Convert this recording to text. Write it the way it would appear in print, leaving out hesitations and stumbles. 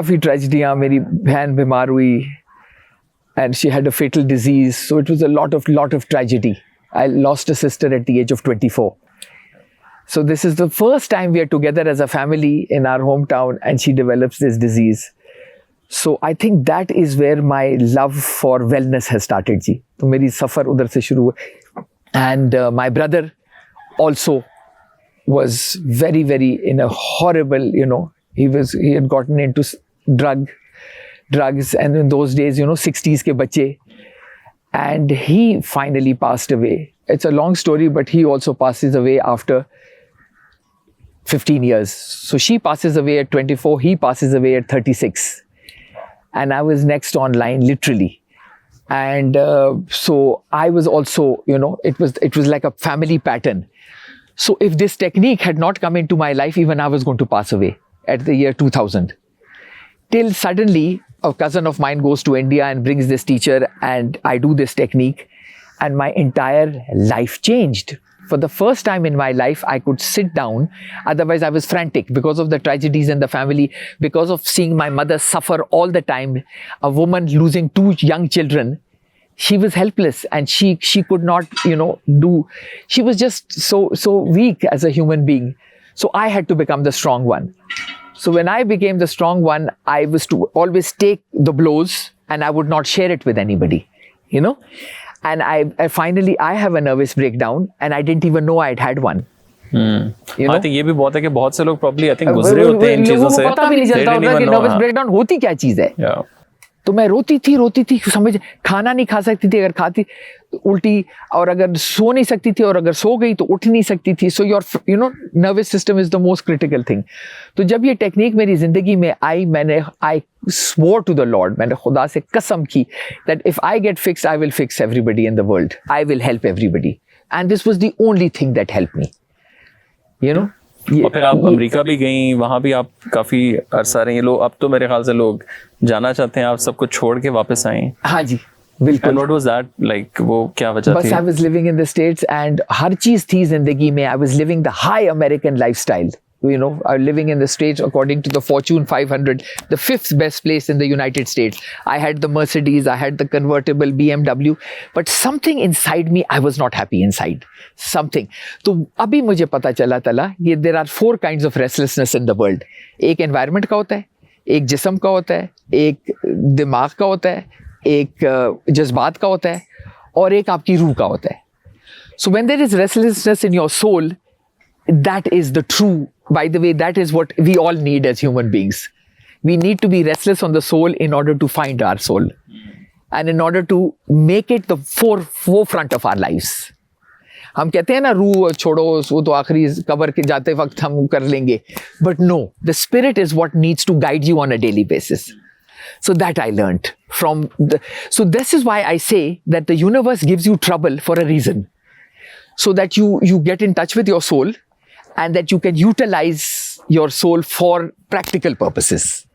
काफ़ी ट्रेजिडियाँ, मेरी बहन बीमार हुई and she had a fatal disease, so it was a lot of tragedy. I lost a sister at the age of 24. So this is the first time we are together as a family in our hometown and she develops this disease. So I think that is where my love for wellness has started ji. तो मेरी सफ़र उधर से शुरू हुआ. And my brother also was very in a horrible, he had gotten into drugs, and in those days, 60s ke bache, and he finally passed away. It's a long story, but he also passes away after 15 years. So she passes away at 24, he passes away at 36. And I was next online, literally. And so I was also, it was like a family pattern. So if this technique had not come into my life, even I was going to pass away at the year 2000. Till suddenly, a cousin of mine goes to India and brings this teacher, and I do this technique, and my entire life changed. For the first time in my life, I could sit down. Otherwise, I was frantic because of the tragedies in the family, because of seeing my mother suffer all the time. A woman losing 2 young children, she was helpless, and she could not, she was just so weak as a human being. So I had to become the strong one. So when I became the strong one, I was to always take the blows, and I would not share it with anybody, And I finally have a nervous breakdown, and I didn't even know I had one. I think ये भी बहुत है कि बहुत से लोग probably I think गुजरे होते हैं इन चीजों से. पता भी नहीं चलता होता कि nervous breakdown होती क्या चीज है. तो मैं रोती थी, समझ, खाना नहीं खा सकती थी, अगर खाती उल्टी, और अगर सो नहीं सकती थी, और अगर सो गई तो उठ नहीं सकती थी. So your nervous system is the most critical thing. तो जब ये टेक्निक मेरी जिंदगी में आई, आई swore to the Lord, मैंने खुदा से कसम की that if I get fixed, I will fix everybody in the world. I will help everybody. And this was the only thing that helped me. और फिर आप अमेरिका भी गई, वहाँ भी आप काफी अरसा रही. लोग अब तो मेरे ख्याल से लोग जाना चाहते हैं, आप सब कुछ छोड़ के वापस आई. हाँ जी, बिल्कुल. And what was that like? वो क्या वजह थी? बस I was living in the States, and हर चीज थी जिंदगी में. I was living the high American lifestyle. Living in the States according to the Fortune 500, the 5th best place in the United States. I had the Mercedes, I had the convertible BMW, but something inside me, I was not happy inside. Something. तो अभी मुझे पता चला कि there are 4 kinds of restlessness in the world. एक environment का होता है, एक जिस्म का होता है, एक दिमाग का होता है, एक जज्बात का होता है, और एक आपकी रूह का होता है. So when there is restlessness in your soul, that is the true, by the way, that is what we all need as human beings. We need to be restless on the soul in order to find our soul, and in order to make it the forefront of our lives. हम कहते हैं ना, रूह छोड़ो, वो तो आखिरी कब्र के जाते वक्त हम कर लेंगे. But no, the spirit is what needs to guide you on a daily basis. So that I learned from so this is why I say that the universe gives you trouble for a reason. So that you get in touch with your soul, and that you can utilize your soul for practical purposes.